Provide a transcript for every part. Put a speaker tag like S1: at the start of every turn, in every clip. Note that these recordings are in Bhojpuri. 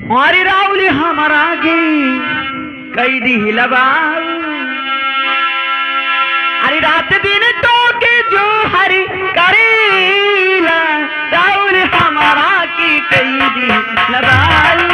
S1: हमारी राउली हमारा गे कई दी लबाऊ अरे रात दिन तो के जो हरी करेला राउली हमारा की कई दी लबाऊ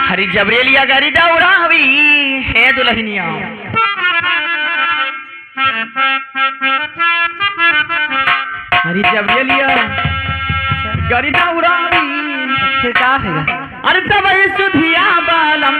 S1: हरी जबरेलिया गाड़ी दौड़ावी है दुल्हनिया हरी जबरेलिया गाड़ी दौड़ावी का है अरे तब सुधिया बालम